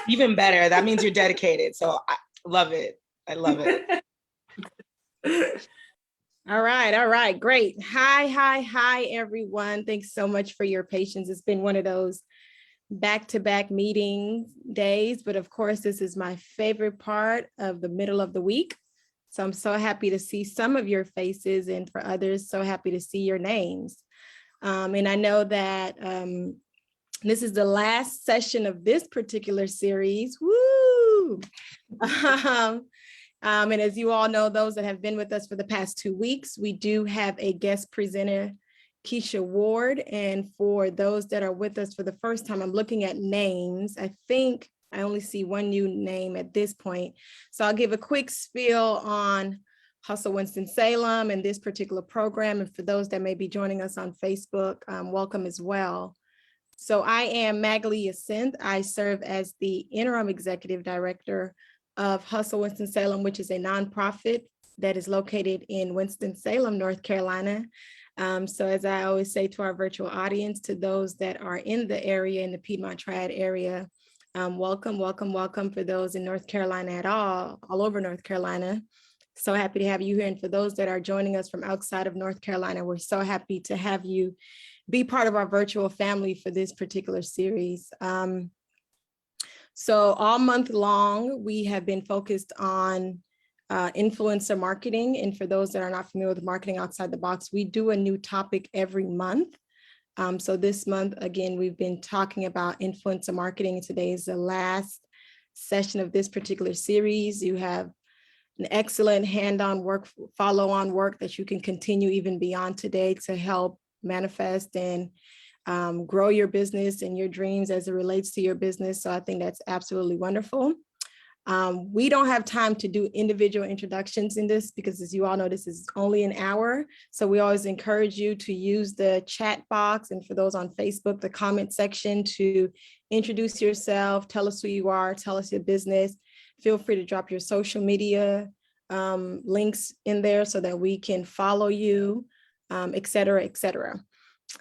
Even better. That means you're dedicated. So I love it. I love it. All right, great. Hi, everyone. Thanks so much for your patience. It's been one of those back-to-back meeting days, but of course, this is my favorite part of the middle of the week. So I'm so happy to see some of your faces, and for others, so happy to see your names. And I know that this is the last session of this particular series. Woo! And as you all know, those that have been with us for the past 2 weeks, we do have a guest presenter, Keisha Ward. And for those that are with us for the first time, I'm looking at names. I think I only see one new name at this point. So I'll give a quick spiel on Hustle Winston-Salem and this particular program. And for those that may be joining us on Facebook, welcome as well. So I am Magali Ascent. I serve as the interim executive director of Hustle Winston-Salem, which is a nonprofit that is located in Winston-Salem, North Carolina. So as I always say to our virtual audience, to those that are in the area, in the Piedmont Triad area, welcome, welcome, welcome. For those in North Carolina at all over North Carolina. So happy to have you here. And for those that are joining us from outside of North Carolina, we're so happy to have you be part of our virtual family for this particular series. So all month long, we have been focused on influencer marketing. And for those that are not familiar with marketing outside the box, we do a new topic every month. So this month, again, we've been talking about influencer marketing. Today is the last session of this particular series. You have an excellent hand-on work, follow-on work that you can continue even beyond today to help manifest and grow your business and your dreams as it relates to your business. So I think that's absolutely wonderful. We don't have time to do individual introductions in this because, as you all know, this is only an hour. So we always encourage you to use the chat box, and for those on Facebook, the comment section, to introduce yourself, tell us who you are, tell us your business. Feel free to drop your social media links in there so that we can follow you, et cetera, et cetera.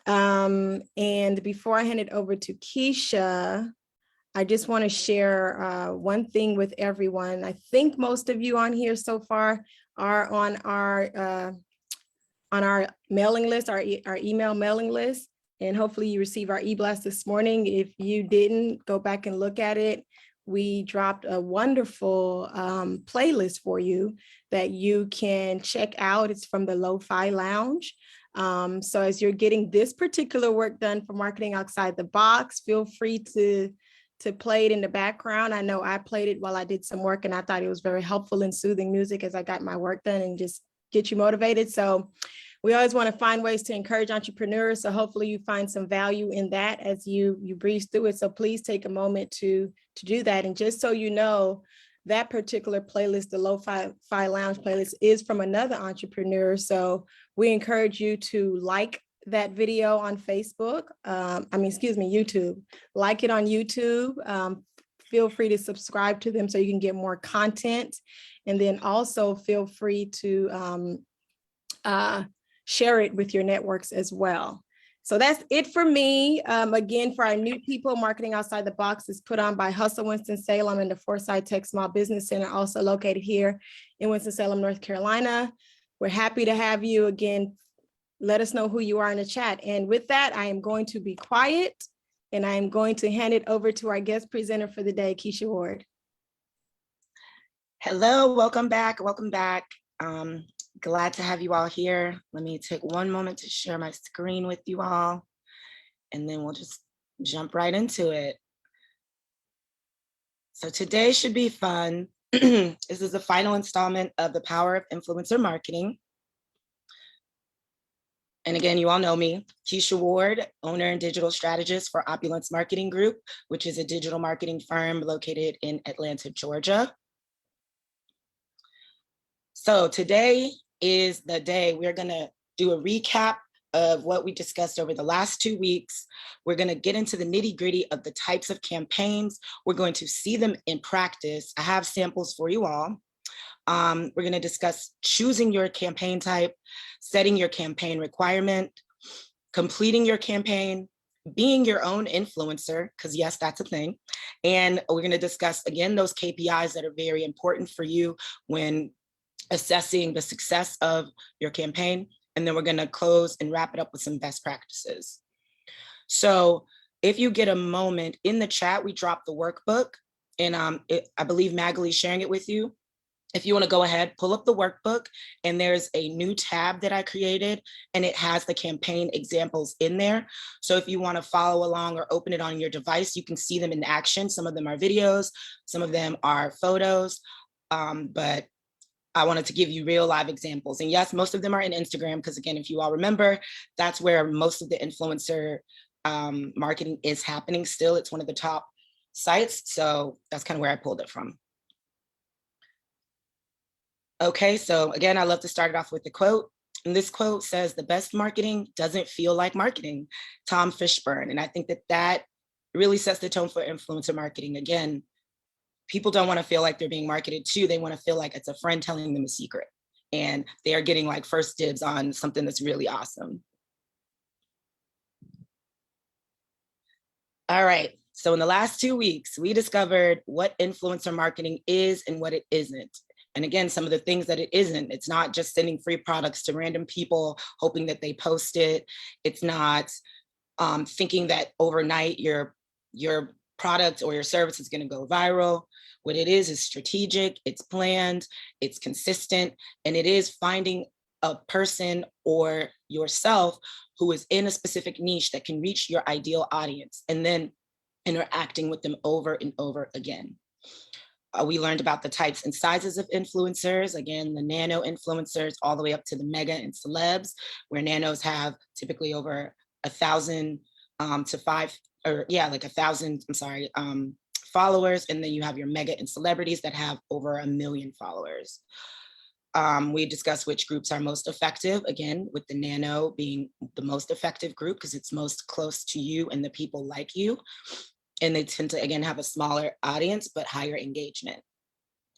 And before I hand it over to Keisha, I just want to share one thing with everyone. I think most of you on here so far are on our mailing list, our email mailing list, and hopefully you received our e-blast this morning. If you didn't, go back and look at it. We dropped a wonderful playlist for you that you can check out. It's from the Lo-Fi Lounge. So as you're getting this particular work done for Marketing Outside the Box, feel free to play it in the background. I know I played it while I did some work, and I thought it was very helpful and soothing music as I got my work done and just get you motivated. So we always want to find ways to encourage entrepreneurs. So hopefully you find some value in that as you breeze through it. So please take a moment to do that. And just so you know, that particular playlist, the Lo-Fi Lounge playlist, is from another entrepreneur. So we encourage you to like that video on Facebook. YouTube. Like it on YouTube. Feel free to subscribe to them so you can get more content. And then also feel free to share it with your networks as well. So that's it for me. Again, for our new people, Marketing Outside the Box is put on by Hustle Winston-Salem and the Foresight Tech Small Business Center, also located here in Winston-Salem, North Carolina. We're happy to have you. Again, let us know who you are in the chat. And with that, I am going to be quiet and I am going to hand it over to our guest presenter for the day, Keisha Ward. Hello, welcome back. Welcome back. Glad to have you all here. Let me take one moment to share my screen with you all, and then we'll just jump right into it. So today should be fun. This is the final installment of The Power of Influencer Marketing. And again, you all know me, Keisha Ward, owner and digital strategist for Opulence Marketing Group, which is a digital marketing firm located in Atlanta, Georgia. So today is the day we're gonna do a recap of what we discussed over the last 2 weeks. We're gonna get into the nitty-gritty of the types of campaigns. We're going to see them in practice. I have samples for you all. We're gonna discuss choosing your campaign type, setting your campaign requirement, completing your campaign, being your own influencer, because yes, that's a thing. And we're going to discuss again those KPIs that are very important for you when assessing the success of your campaign. And then we're going to close and wrap it up with some best practices. So if you get a moment in the chat, we dropped the workbook, and I believe Magali's sharing it with you. If you want to go ahead, pull up the workbook, and there's a new tab that I created, and it has the campaign examples in there. So if you want to follow along or open it on your device, you can see them in action. Some of them are videos, some of them are photos, but I wanted to give you real live examples. And yes, most of them are in Instagram, because again, if you all remember, that's where most of the influencer marketing is happening still. It's one of the top sites. So that's kind of where I pulled it from. Okay, so again, I love to start it off with the quote. And this quote says, "The best marketing doesn't feel like marketing." Tom Fishburne. And I think that that really sets the tone for influencer marketing. Again, people don't want to feel like they're being marketed to. They want to feel like it's a friend telling them a secret. And they are getting like first dibs on something that's really awesome. All right. So in the last 2 weeks, we discovered what influencer marketing is and what it isn't. And again, some of the things that it isn't. It's not just sending free products to random people, hoping that they post it. It's not thinking that overnight your product or your service is going to go viral. What it is strategic, it's planned, it's consistent, and it is finding a person or yourself who is in a specific niche that can reach your ideal audience, and then interacting with them over and over again. We learned about the types and sizes of influencers, again, the nano influencers all the way up to the mega and celebs, where nanos have typically over 1,000 to 1,000, followers. And then you have your mega and celebrities that have over 1 million followers. We discussed which groups are most effective, again, with the nano being the most effective group because it's most close to you and the people like you. And they tend to, again, have a smaller audience, but higher engagement.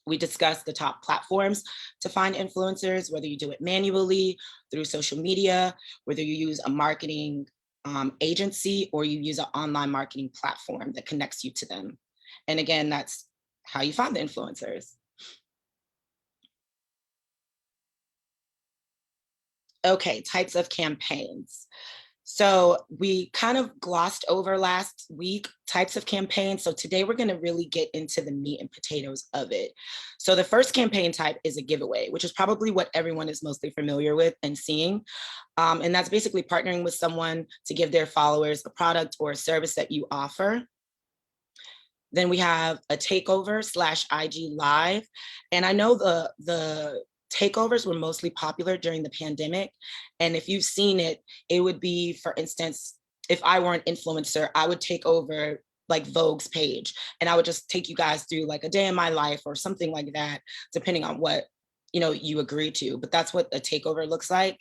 We discussed the top platforms to find influencers, whether you do it manually through social media, whether you use a marketing agency, or you use an online marketing platform that connects you to them. And again, that's how you find the influencers. Okay, types of campaigns. So we kind of glossed over last week types of campaigns. So today we're going to really get into the meat and potatoes of it. So the first campaign type is a giveaway, which is probably what everyone is mostly familiar with and seeing. And that's basically partnering with someone to give their followers a product or a service that you offer. Then we have a takeover / IG live. And I know the takeovers were mostly popular during the pandemic. And if you've seen it, it would be, for instance, if I were an influencer, I would take over like Vogue's page, and I would just take you guys through like a day in my life or something like that, depending on what you agree to. But that's what a takeover looks like.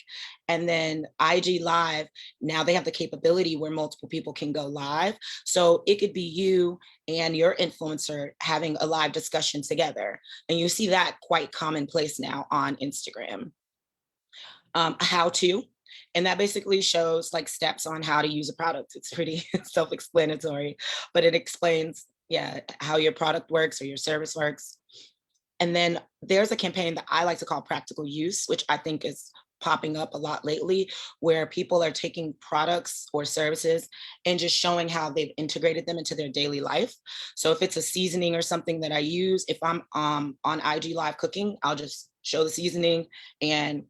And then IG live, now they have the capability where multiple people can go live. So it could be you and your influencer having a live discussion together. And you see that quite commonplace now on Instagram. How to, and that basically shows like steps on how to use a product. It's pretty self-explanatory, but it explains, how your product works or your service works. And then there's a campaign that I like to call practical use, which I think is popping up a lot lately, where people are taking products or services and just showing how they've integrated them into their daily life. So if it's a seasoning or something that I use, if I'm on IG live cooking, I'll just show the seasoning and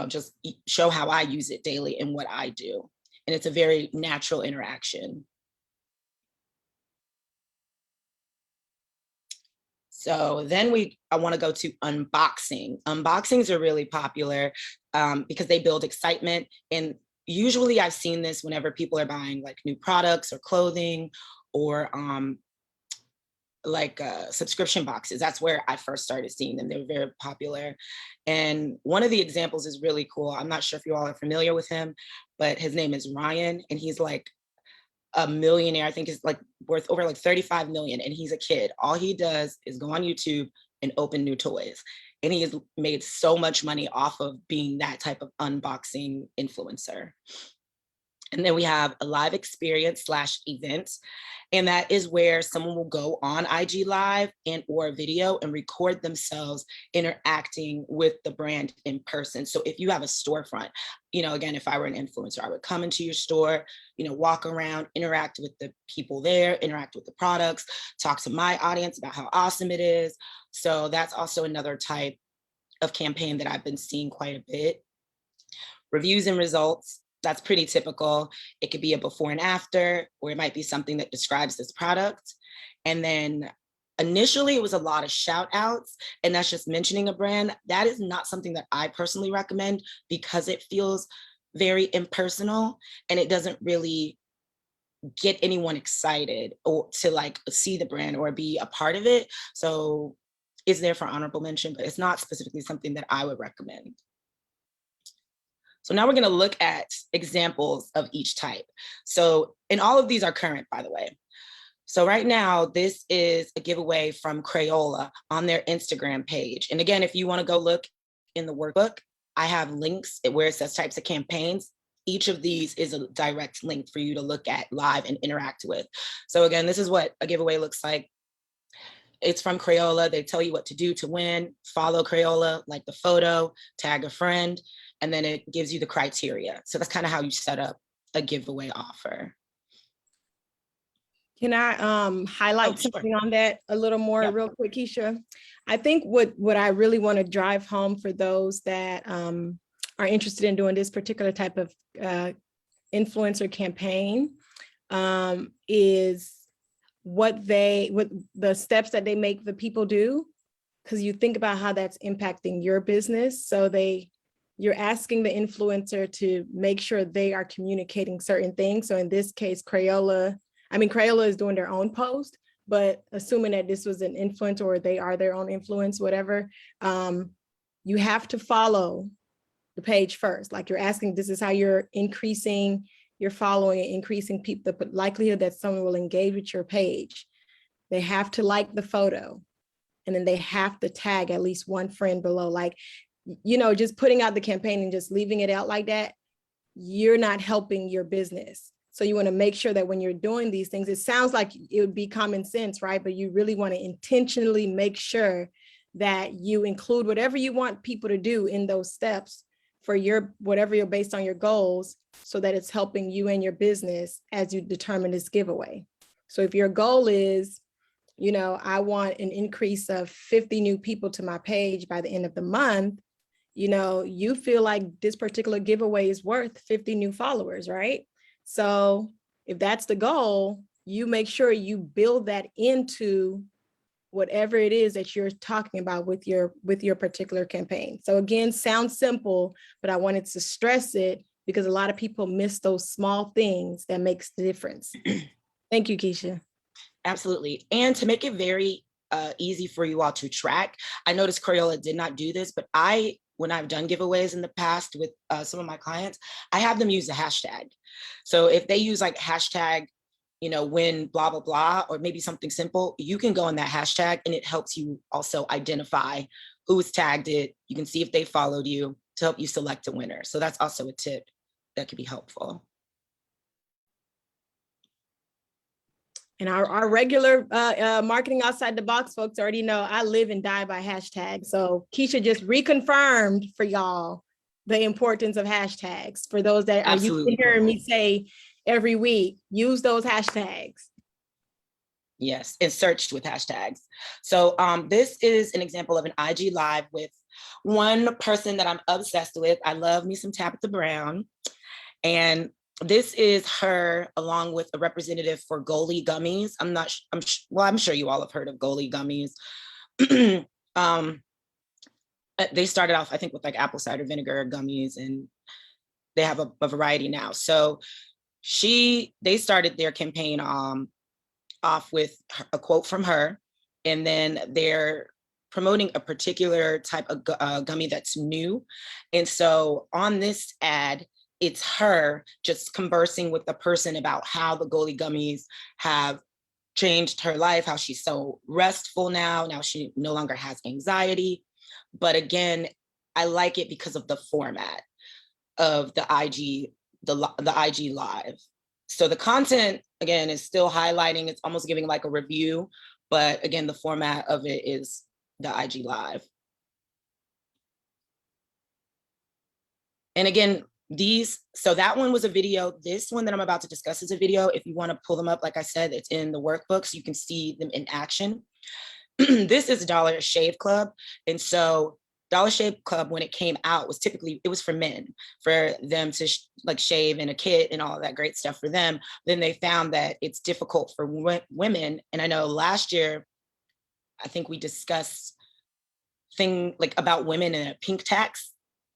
just show how I use it daily and what I do. And it's a very natural interaction. So then I want to go to unboxing. Unboxings are really popular because they build excitement. And usually I've seen this whenever people are buying like new products or clothing or subscription boxes. That's where I first started seeing them. They were very popular. And one of the examples is really cool. I'm not sure if you all are familiar with him, but his name is Ryan, and he's like a millionaire. I think is like worth over like 35 million, and he's a kid. All he does is go on YouTube and open new toys. And he has made so much money off of being that type of unboxing influencer. And then we have a live experience / event. And that is where someone will go on IG Live and or video and record themselves interacting with the brand in person. So if you have a storefront, again, if I were an influencer, I would come into your store, walk around, interact with the people there, interact with the products, talk to my audience about how awesome it is. So that's also another type of campaign that I've been seeing quite a bit. Reviews and results. That's pretty typical. It could be a before and after, or it might be something that describes this product. And then initially it was a lot of shout outs, and that's just mentioning a brand. That is not something that I personally recommend because it feels very impersonal and it doesn't really get anyone excited or to like see the brand or be a part of it. So it's there for honorable mention, but it's not specifically something that I would recommend. So now we're going to look at examples of each type. So, and all of these are current, by the way. So right now, this is a giveaway from Crayola on their Instagram page. And again, if you want to go look in the workbook, I have links where it says types of campaigns. Each of these is a direct link for you to look at live and interact with. So again, this is what a giveaway looks like. It's from Crayola. They tell you what to do to win. Follow Crayola, like the photo, tag a friend, and then it gives you the criteria. So that's kind of how you set up a giveaway offer. Can I highlight something on that a little more real quick, Keisha? I think what I really want to drive home for those that are interested in doing this particular type of influencer campaign is what the steps that they make the people do, because you think about how that's impacting your business. So you're asking the influencer to make sure they are communicating certain things. So in this case, Crayola is doing their own post, but assuming that this was an influencer or they are their own influence, whatever, you have to follow the page first. Like you're asking, this is how you're increasing your following and increasing the likelihood that someone will engage with your page. They have to like the photo, and then they have to tag at least one friend below. Like, just putting out the campaign and just leaving it out like that, you're not helping your business. So you want to make sure that when you're doing these things, it sounds like it would be common sense, right? But you really want to intentionally make sure that you include whatever you want people to do in those steps for whatever you're based on your goals, so that it's helping you and your business as you determine this giveaway. So if your goal is, I want an increase of 50 new people to my page by the end of the month, you feel like this particular giveaway is worth 50 new followers, right? So if that's the goal, you make sure you build that into whatever it is that you're talking about with your particular campaign. So again, sounds simple, but I wanted to stress it because a lot of people miss those small things that makes the difference. Thank you, Keisha. Absolutely. And to make it very easy for you all to track, I noticed Crayola did not do this, but when I've done giveaways in the past with some of my clients, I have them use the hashtag. So if they use like hashtag, win blah, blah, blah, or maybe something simple, you can go on that hashtag and it helps you also identify who's tagged it. You can see if they followed you to help you select a winner. So that's also a tip that could be helpful. And our regular marketing outside the box folks already know I live and die by hashtags. So Keisha just reconfirmed for y'all the importance of hashtags. For those that are used to hearing me say every week, use those hashtags. Yes, and searched with hashtags. So this is an example of an IG Live with one person that I'm obsessed with. I love me some Tabitha Brown. And this is her along with a representative for Goli gummies. I'm sure you all have heard of Goli gummies. They started off, I think, with like apple cider vinegar gummies, and they have a variety now. So they started their campaign off with a quote from her, and then they're promoting a particular type of gummy that's new. And so on this ad, it's her just conversing with the person about how the Goli gummies have changed her life, how she's so restful now she no longer has anxiety. But again, I like it because of the format of the IG the IG live. So the content, again, is still highlighting, it's almost giving like a review, but again, the format of it is the IG live. And again, so that one was a video. This one that I'm about to discuss is a video. If you want to pull them up, like I said, it's in the workbook, so you can see them in action. This is Dollar Shave Club. And so Dollar Shave Club, when it came out, was typically, it was for men, for them to like shave in a kit and all of that great stuff for them. Then they found that it's difficult for women. And I know last year, I think we discussed like about women and a pink tax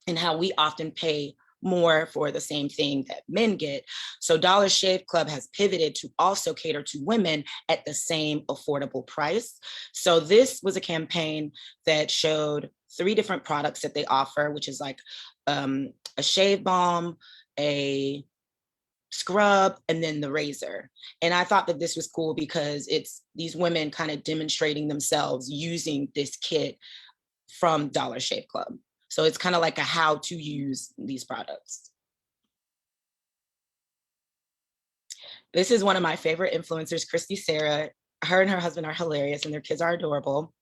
and how we often pay more for the same thing that men get. So Dollar Shave Club has pivoted to also cater to women at the same affordable price. So this was a campaign that showed 3 different products that they offer, which is like a shave balm, a scrub, and then the razor. And I thought that this was cool because it's these women kind of demonstrating themselves using this kit from Dollar Shave Club. So it's kind of like a how to use these products. This is one of my favorite influencers, Christy Sarah. Her and her husband are hilarious and their kids are adorable.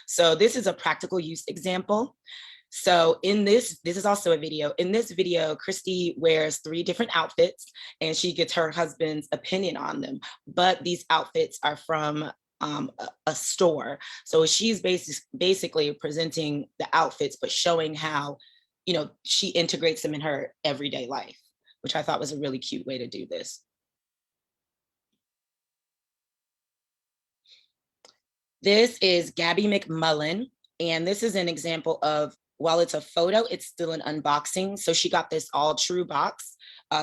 So this is a practical use example. So in this is also a video. In this video, Christy wears 3 different outfits and she gets her husband's opinion on them. But these outfits are from a store. So she's basically presenting the outfits, but showing how, you know, she integrates them in her everyday life, which I thought was a really cute way to do this. This is Gabby McMullen, and this is an example of, while it's a photo, it's still an unboxing. So she got this all true box,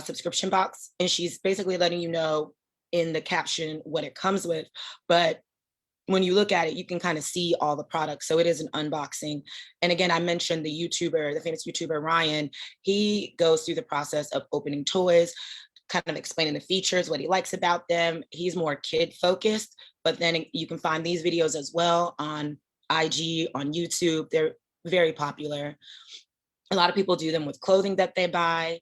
subscription box, and she's basically letting you know in the caption what it comes with. But when you look at it, you can kind of see all the products. So it is an unboxing. And again, I mentioned the famous YouTuber, Ryan. He goes through the process of opening toys, kind of explaining the features, what he likes about them. He's more kid focused, but then you can find these videos as well on IG, on YouTube. They're very popular. A lot of people do them with clothing that they buy.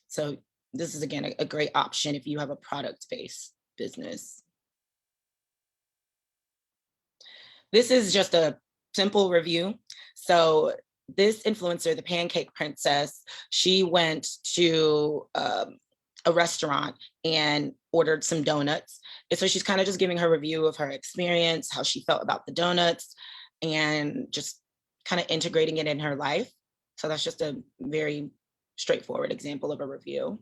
So this is, again, a great option if you have a product-based business. This is just a simple review. So this influencer, the Pancake Princess, she went to a restaurant and ordered some donuts. And so she's kind of just giving her review of her experience, how she felt about the donuts, and just kind of integrating it in her life. So that's just a very straightforward example of a review.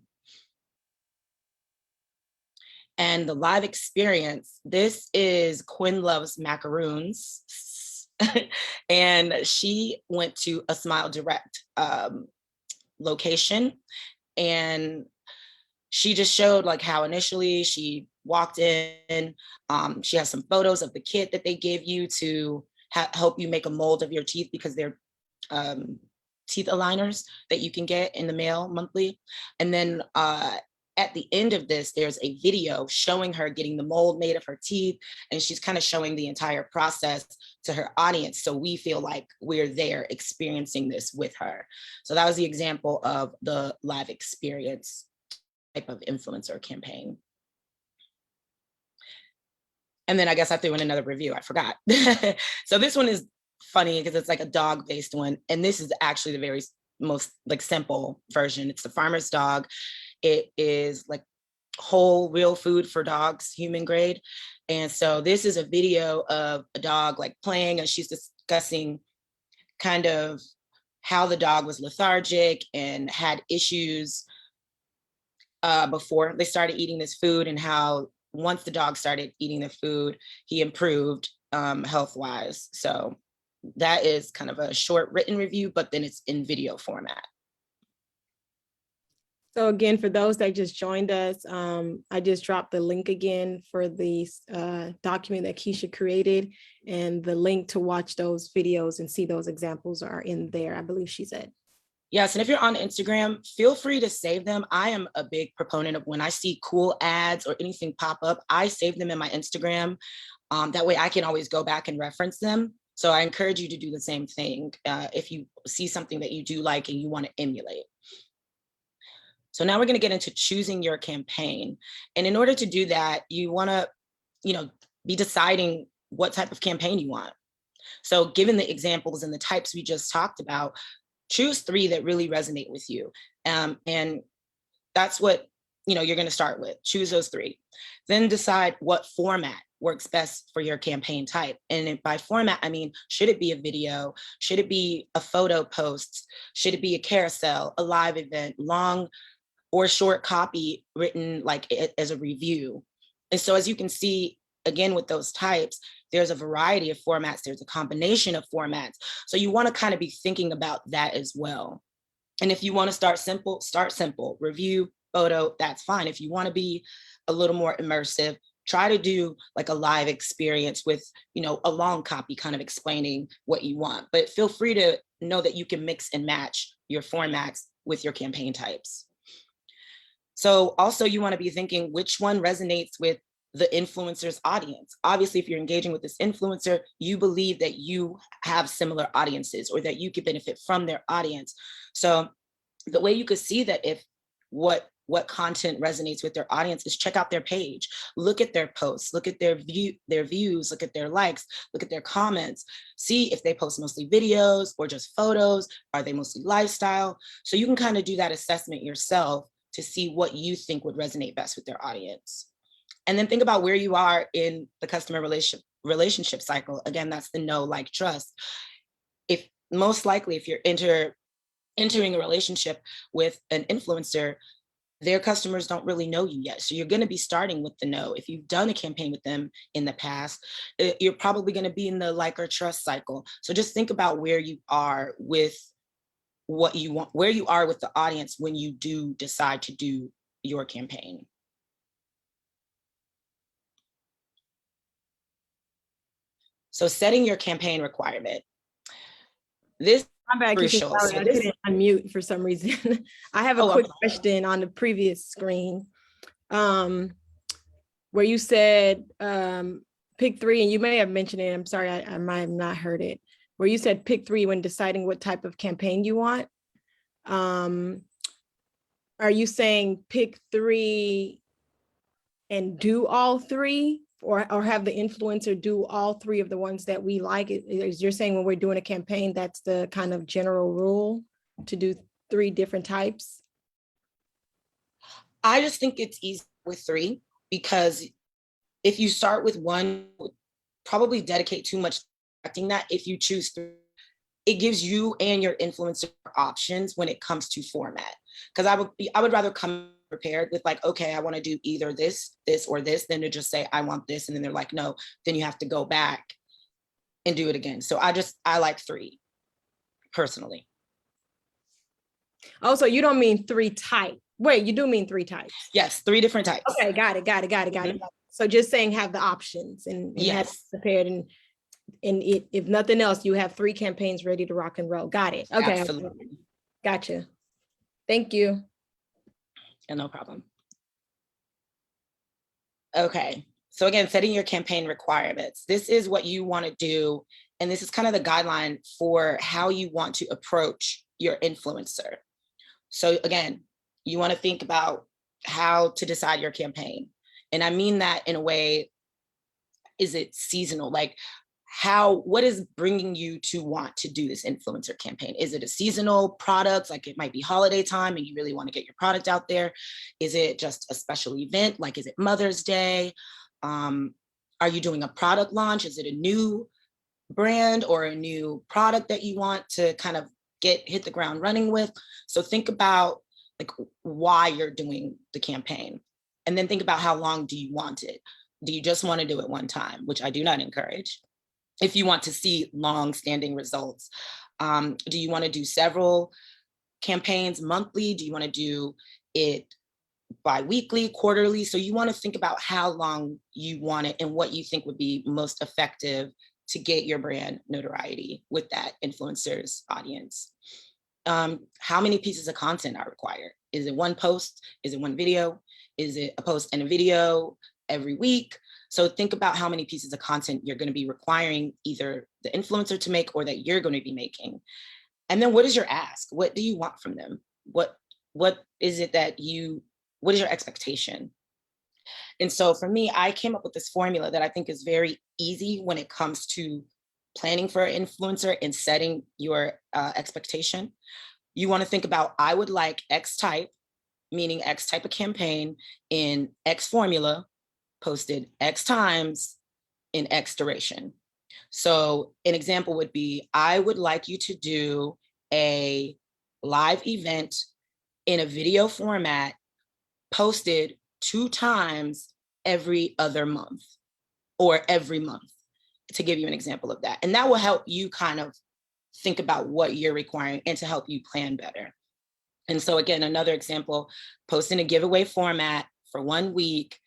And the live experience, this is Quinn Loves Macaroons. And she went to a Smile Direct location. And she just showed like how initially she walked in. She has some photos of the kit that they give you to help you make a mold of your teeth, because they're teeth aligners that you can get in the mail monthly. And then at the end of this, there's a video showing her getting the mold made of her teeth, and she's kind of showing the entire process to her audience. So we feel like we're there experiencing this with her. So that was the example of the live experience type of influencer campaign. And then I guess I threw in another review, I forgot. So this one is funny because it's like a dog-based one. And this is actually the very most like simple version. It's the farmer's dog. It is like whole real food for dogs, human grade. And so this is a video of a dog like playing, and she's discussing kind of how the dog was lethargic and had issues before they started eating this food, and how once the dog started eating the food, he improved health-wise. So that is kind of a short written review, but then it's in video format. So again, for those that just joined us, I just dropped the link again for the document that Keisha created, and the link to watch those videos and see those examples are in there, I believe she said. Yes, and if you're on Instagram, feel free to save them. I am a big proponent of when I see cool ads or anything pop up, I save them in my Instagram. That way I can always go back and reference them. So I encourage you to do the same thing if you see something that you do like and you want to emulate. So now we're going to get into choosing your campaign. And in order to do that, you want to, be deciding what type of campaign you want. So given the examples and the types we just talked about, choose 3 that really resonate with you. And that's what, you're going to start with. Choose those 3. Then decide what format works best for your campaign type. And by format, I mean, should it be a video? Should it be a photo post? Should it be a carousel, a live event, long or short copy written like as a review? And so as you can see, again, with those types, there's a variety of formats. There's a combination of formats. So you want to kind of be thinking about that as well. And if you want to start simple, review, photo, that's fine. If you want to be a little more immersive, try to do like a live experience with, a long copy kind of explaining what you want. But feel free to know that you can mix and match your formats with your campaign types. So also you want to be thinking which one resonates with the influencer's audience. Obviously, if you're engaging with this influencer, you believe that you have similar audiences or that you could benefit from their audience. So the way you could see that if what content resonates with their audience is check out their page, look at their posts, look at their views, look at their likes, look at their comments, see if they post mostly videos or just photos, are they mostly lifestyle? So you can kind of do that assessment yourself to see what you think would resonate best with their audience. And then think about where you are in the customer relationship cycle. Again, that's the know, like, trust. If most likely, if you're entering a relationship with an influencer, their customers don't really know you yet. So you're going to be starting with the know. If you've done a campaign with them in the past, you're probably going to be in the like or trust cycle. So just think about where you are with what you want, where you are with the audience when you do decide to do your campaign. So setting your campaign requirement. This I'm back. crucial. Sorry, I couldn't unmute for some reason. I have a quick question on the previous screen, where you said pick 3, and you may have mentioned it. I'm sorry, I might have not heard it. Where you said pick 3 when deciding what type of campaign you want. Are you saying pick 3 and do all 3? Or have the influencer do all 3 of the ones that we like? Is you're saying when we're doing a campaign, that's the kind of general rule to do 3 different types? I just think it's easy with 3 because if you start with 1, probably dedicate too much to that. If you choose 3, it gives you and your influencer options when it comes to format. Because I would rather come prepared with like, okay, I want to do either this, or this, than to just say, I want this. And then they're like, no, then you have to go back and do it again. So I like 3 personally. Oh, so you don't mean 3 types. Wait, you do mean 3 types? Yes, 3 different types. Okay, got it. So just saying have the options and yes, have prepared, and if nothing else, you have 3 campaigns ready to rock and roll. Got it. Okay. Absolutely. Gotcha. Thank you. Yeah, no problem. Okay, so again, setting your campaign requirements. This is what you want to do, and this is kind of the guideline for how you want to approach your influencer. So again, you want to think about how to decide your campaign. And I mean that in a way, is it seasonal? Like what is bringing you to want to do this influencer campaign? Is it a seasonal product? Like it might be holiday time and you really want to get your product out there. Is it just a special event? Like, is it Mother's Day? Are you doing a product launch? Is it a new brand or a new product that you want to kind of hit the ground running with? So think about like why you're doing the campaign, and then think about how long do you want it? Do you just want to do it one time, which I do not encourage? If you want to see long-standing results, do you want to do several campaigns monthly? Do you want to do it bi-weekly, quarterly? So you want to think about how long you want it and what you think would be most effective to get your brand notoriety with that influencer's audience. How many pieces of content are required? Is it one post? Is it one video? Is it a post and a video every week? So think about how many pieces of content you're going to be requiring either the influencer to make or that you're going to be making. And then what is your ask? What do you want from them? What what is it that what is your expectation? And so for me, I came up with this formula that I think is very easy when it comes to planning for an influencer and setting your expectation. You want to think about, I would like X type, meaning X type of campaign in X formula, posted X times in X duration. So an example would be, I would like you to do a live event in a video format posted 2 times every other month or every month, to give you an example of that. And that will help you kind of think about what you're requiring and to help you plan better. And so again, another example, posting a giveaway format for 1 week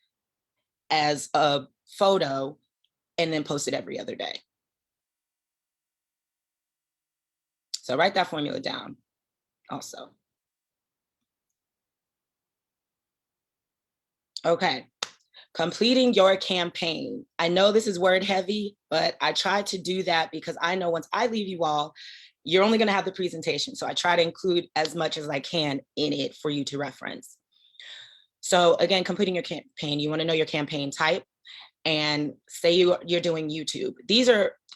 as a photo and then post it every other day. So write that formula down also. Okay, completing your campaign. I know this is word heavy, but I try to do that because I know once I leave you all, you're only gonna have the presentation. So I try to include as much as I can in it for you to reference. So again, completing your campaign, you wanna know your campaign type, and say you're doing YouTube.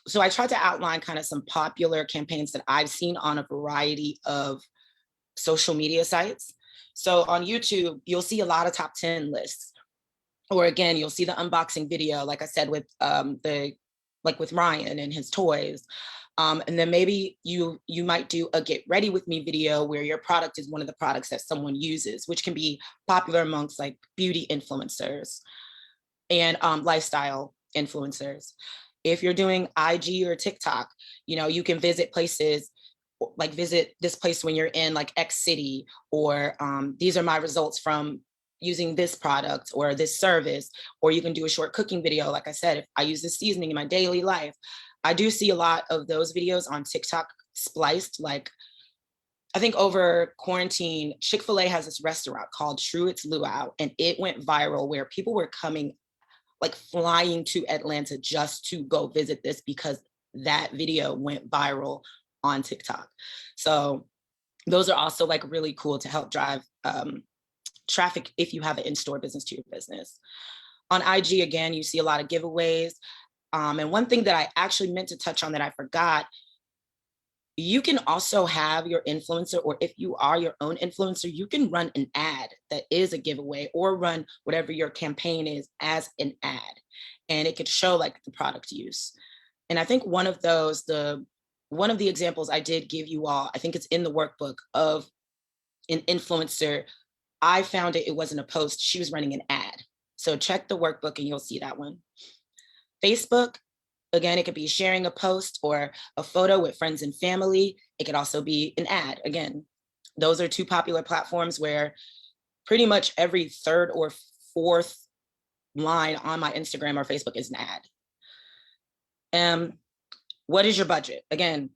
So I tried to outline kind of some popular campaigns that I've seen on a variety of social media sites. So on YouTube, you'll see a lot of top 10 lists. Or again, you'll see the unboxing video, like I said, with with Ryan and his toys. And then maybe you might do a get ready with me video where your product is one of the products that someone uses, which can be popular amongst like beauty influencers and lifestyle influencers. If you're doing IG or TikTok, you can visit places, like visit this place when you're in like X city, or these are my results from using this product or this service. Or you can do a short cooking video. Like I said, if I use this seasoning in my daily life, I do see a lot of those videos on TikTok spliced. Like, I think over quarantine, Chick-fil-A has this restaurant called Truett's Luau, and it went viral where people were coming, like flying to Atlanta just to go visit this because that video went viral on TikTok. So those are also like really cool to help drive traffic if you have an in-store business to your business. On IG, again, you see a lot of giveaways. And one thing that I actually meant to touch on that I forgot, you can also have your influencer, or if you are your own influencer, you can run an ad that is a giveaway, or run whatever your campaign is as an ad. And it could show like the product use. And I think one of the examples I did give you all, I think it's in the workbook, of an influencer. I found it wasn't a post, she was running an ad. So check the workbook and you'll see that one. Facebook, again, it could be sharing a post or a photo with friends and family. It could also be an ad. Again, those are 2 popular platforms where pretty much every 3rd or 4th line on my Instagram or Facebook is an ad. What is your budget? Again,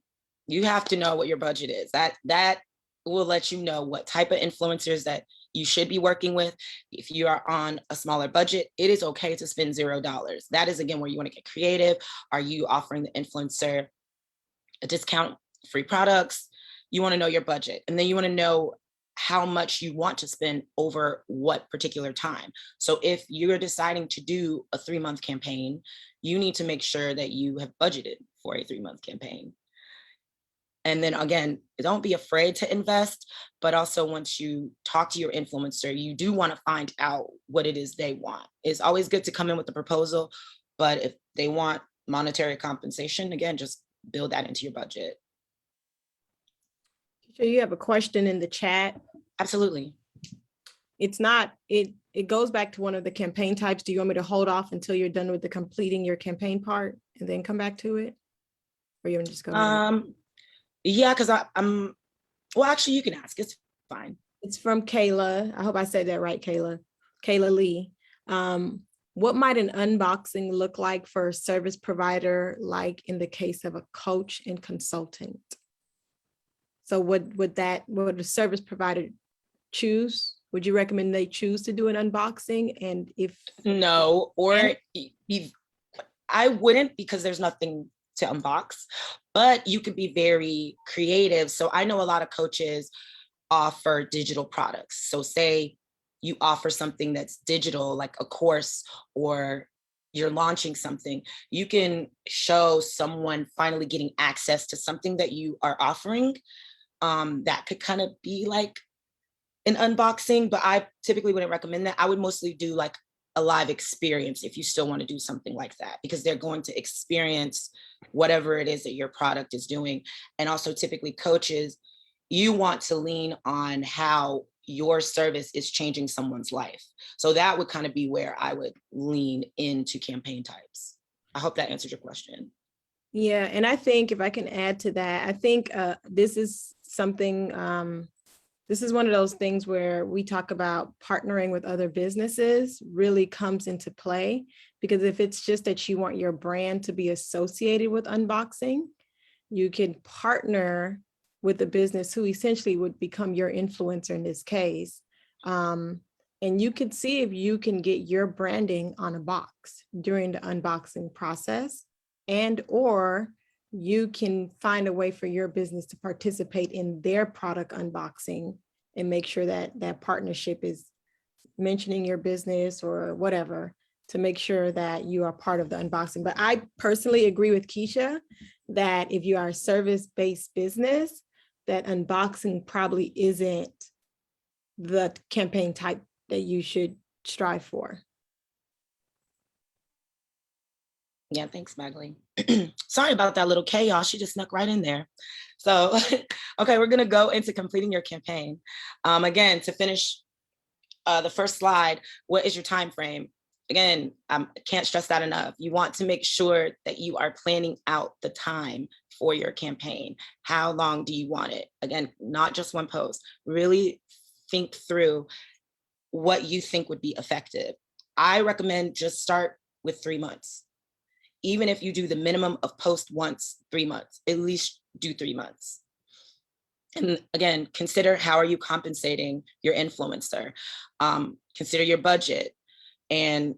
you have to know what your budget is. That will let you know what type of influencers that you should be working with. If you are on a smaller budget, it is okay to spend $0. That is, again, where you want to get creative. Are you offering the influencer a discount, free products? You want to know your budget. And then you want to know how much you want to spend over what particular time. So if you're deciding to do a 3-month campaign, you need to make sure that you have budgeted for a 3-month campaign. And then again, don't be afraid to invest, but also once you talk to your influencer, you do want to find out what it is they want. It's always good to come in with a proposal, but if they want monetary compensation, again, just build that into your budget. So you have a question in the chat. Absolutely. It goes back to one of the campaign types. Do you want me to hold off until you're done with the completing your campaign part and then come back to it? Or you want to just go? Yeah, because I'm, well, actually you can ask, it's fine. It's from Kayla. I hope I said that right, Kayla. Kayla Lee. What might an unboxing look like for a service provider, like in the case of a coach and consultant? So would a service provider choose? Would you recommend they choose to do an unboxing? And if no, or I wouldn't, because there's nothing to unbox, but you could be very creative. So I know a lot of coaches, offer digital products. So say you offer something that's digital, like a course, or you're launching something, you can show someone finally getting access to something that you are offering. That could kind of be like an unboxing, but I typically wouldn't recommend that. I would mostly do like a live experience if you still want to do something like that, because they're going to experience whatever it is that your product is doing. And also typically coaches, you want to lean on how your service is changing someone's life. So that would kind of be where I would lean into campaign types. I hope that answers your question. Yeah, and I think if I can add to that, I think this is something, this is one of those things where we talk about partnering with other businesses really comes into play, because if it's just that you want your brand to be associated with unboxing, you can partner with a business who essentially would become your influencer in this case. And you can see if you can get your branding on a box during the unboxing process, and or you can find a way for your business to participate in their product unboxing and make sure that that partnership is mentioning your business or whatever, to make sure that you are part of the unboxing. But I personally agree with Keisha that if you are a service-based business, that unboxing probably isn't the campaign type that you should strive for. Yeah, thanks, Magley. Sorry about that little chaos. She just snuck right in there. So, okay, we're gonna go into completing your campaign. Again, to finish the first slide, what is your time frame? Again, I can't stress that enough. You want to make sure that you are planning out the time for your campaign. How long do you want it? Again, not just one post. Really think through what you think would be effective. I recommend just start with 3 months. Even if you do the minimum of post once, 3 months, at least do 3 months. And again, consider how are you compensating your influencer? Consider your budget and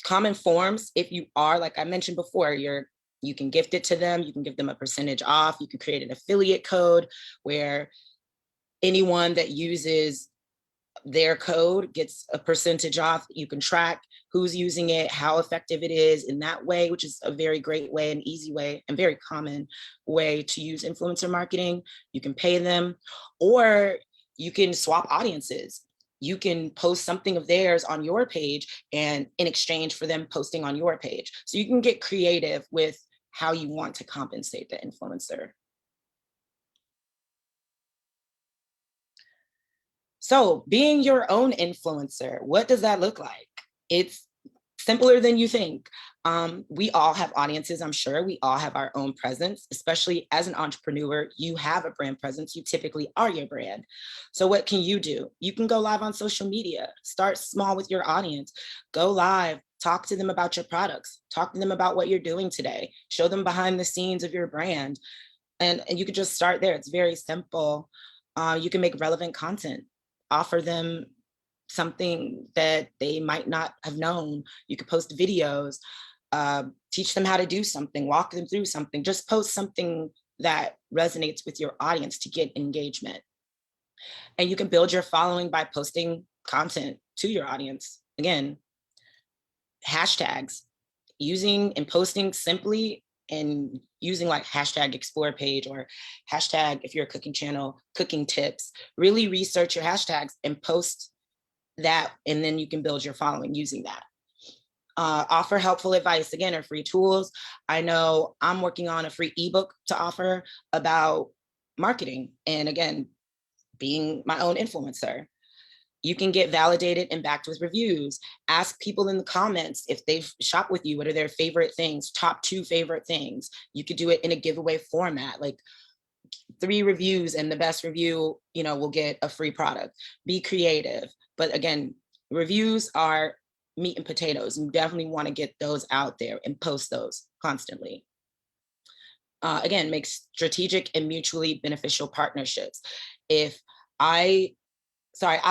common forms. If you are, like I mentioned before, you can gift it to them. You can give them a percentage off. You can create an affiliate code where anyone that uses their code gets a percentage off. You can track who's using it, how effective it is in that way, which is a very great way, an easy way, and very common way to use influencer marketing. You can pay them, or you can swap audiences. You can post something of theirs on your page and in exchange for them posting on your page. So you can get creative with how you want to compensate the influencer. So being your own influencer, what does that look like? It's simpler than you think. We all have audiences, I'm sure. We all have our own presence, especially as an entrepreneur. You have a brand presence. You typically are your brand. So what can you do? You can go live on social media. Start small with your audience. Go live. Talk to them about your products. Talk to them about what you're doing today. Show them behind the scenes of your brand. And you could just start there. It's very simple. You can make relevant content. Offer them something that they might not have known. You could post videos, teach them how to do something, walk them through something, just post something that resonates with your audience to get engagement. And you can build your following by posting content to your audience. Again, hashtags, using and posting simply, and using like hashtag explore page or hashtag, if you're a cooking channel, cooking tips. Really research your hashtags and post that, and then you can build your following using that. Offer helpful advice, again, or free tools. I know I'm working on a free ebook to offer about marketing, and again, being my own influencer. You can get validated and backed with reviews. Ask people in the comments if they've shopped with you, what are their favorite things, top 2 favorite things. You could do it in a giveaway format, like 3 reviews, and the best review, will get a free product. Be creative. But again, reviews are meat and potatoes. You definitely want to get those out there and post those constantly. Again, make strategic and mutually beneficial partnerships. I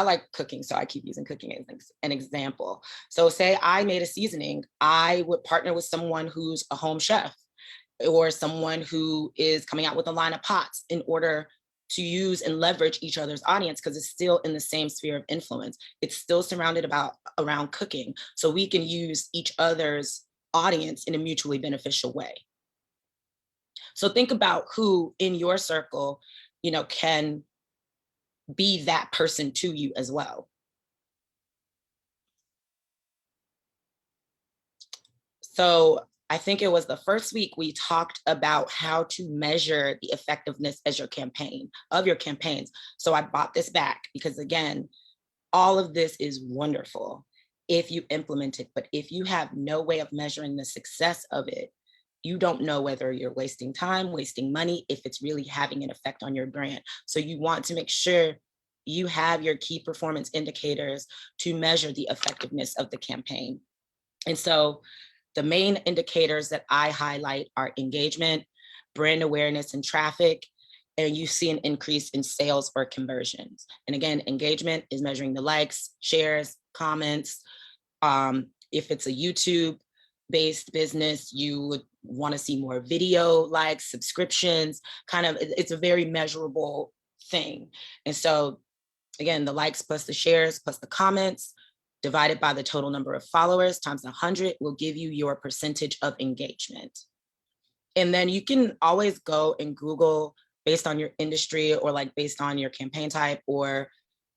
like cooking, so I keep using cooking as an example. So say I made a seasoning, I would partner with someone who's a home chef or someone who is coming out with a line of pots in order to use and leverage each other's audience because it's still in the same sphere of influence. It's still surrounded around cooking. So we can use each other's audience in a mutually beneficial way. So think about who in your circle, can be that person to you as well. So I think it was the first week we talked about how to measure the effectiveness of your campaigns. So I brought this back because, again, all of this is wonderful if you implement it, but if you have no way of measuring the success of it, you don't know whether you're wasting time, wasting money, if it's really having an effect on your brand. So you want to make sure you have your key performance indicators to measure the effectiveness of the campaign. And so the main indicators that I highlight are engagement, brand awareness, and traffic. And you see an increase in sales or conversions. And again, engagement is measuring the likes, shares, comments. If it's a YouTube-based business, you would want to see more video likes, subscriptions, it's a very measurable thing. And so again, the likes plus the shares plus the comments divided by the total number of followers times 100 will give you your percentage of engagement. And then you can always go and Google based on your industry or based on your campaign type or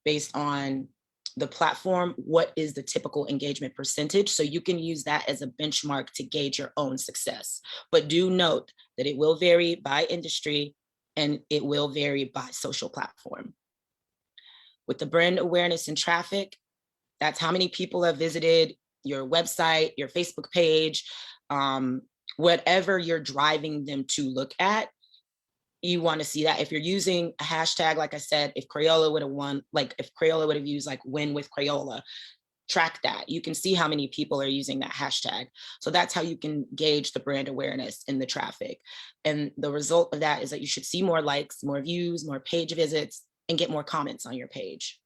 based on the platform, what is the typical engagement percentage? So you can use that as a benchmark to gauge your own success. But do note that it will vary by industry and it will vary by social platform. With the brand awareness and traffic, that's how many people have visited your website, your Facebook page, whatever you're driving them to look at. You want to see that. If you're using a hashtag, like I said, if Crayola would have won, if Crayola would have used win with Crayola, track that. You can see how many people are using that hashtag. So that's how you can gauge the brand awareness and the traffic. And the result of that is that you should see more likes, more views, more page visits, and get more comments on your page.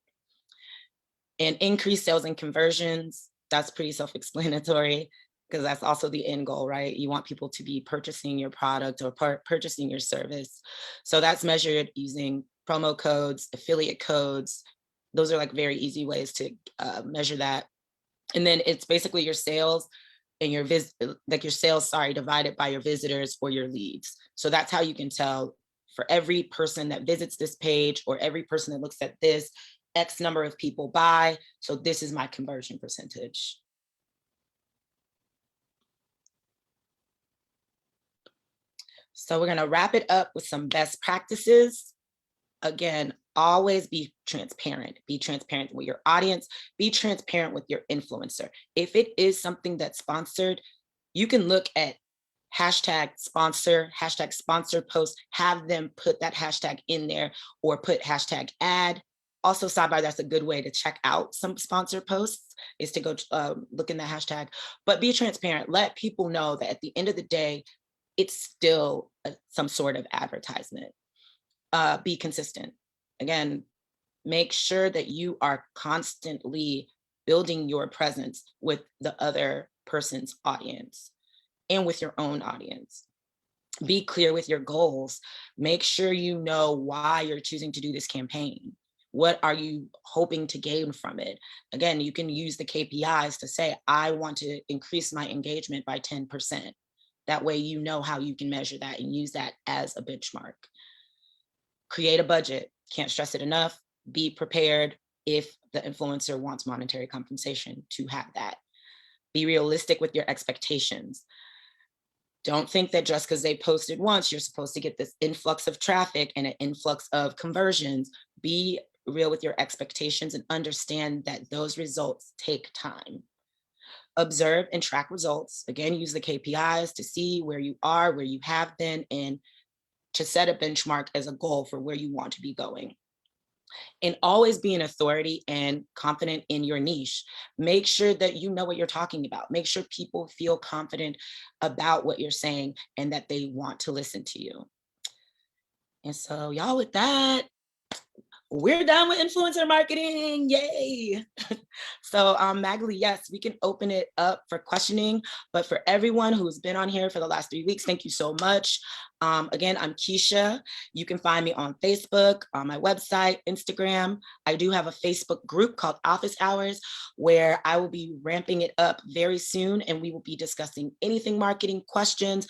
And increase sales and conversions, that's pretty self-explanatory because that's also the end goal, right? You want people to be purchasing your product or purchasing your service. So that's measured using promo codes, affiliate codes. Those are very easy ways to measure that. And then it's basically your sales and your sales, divided by your visitors or your leads. So that's how you can tell for every person that visits this page or every person that looks at this, X number of people buy. So this is my conversion percentage. So we're going to wrap it up with some best practices. Again, always be transparent. Be transparent with your audience. Be transparent with your influencer. If it is something that's sponsored, you can look at hashtag sponsored post, have them put that hashtag in there or put hashtag ad. Also, sidebar, that's a good way to check out some sponsored posts is to go look in the hashtag, but be transparent. Let people know that at the end of the day, it's still some sort of advertisement. Be consistent. Again, make sure that you are constantly building your presence with the other person's audience and with your own audience. Be clear with your goals. Make sure you know why you're choosing to do this campaign. What are you hoping to gain from it? Again, you can use the KPIs to say, I want to increase my engagement by 10%. That way you know how you can measure that and use that as a benchmark. Create a budget. Can't stress it enough. Be prepared if the influencer wants monetary compensation to have that. Be realistic with your expectations. Don't think that just because they posted once, you're supposed to get this influx of traffic and an influx of conversions. Be real with your expectations and understand that those results take time. Observe and track results. Again, use the KPIs to see where you are, where you have been, and to set a benchmark as a goal for where you want to be going. And always be an authority and confident in your niche. Make sure that you know what you're talking about. Make sure people feel confident about what you're saying and that they want to listen to you. And so y'all, with that, we're done with influencer marketing, yay. So Magali, yes, we can open it up for questioning, but for everyone who's been on here for the last 3 weeks, thank you so much. Again, I'm Keisha. You can find me on Facebook, on my website, Instagram. I do have a Facebook group called Office Hours, where I will be ramping it up very soon, and we will be discussing anything marketing questions.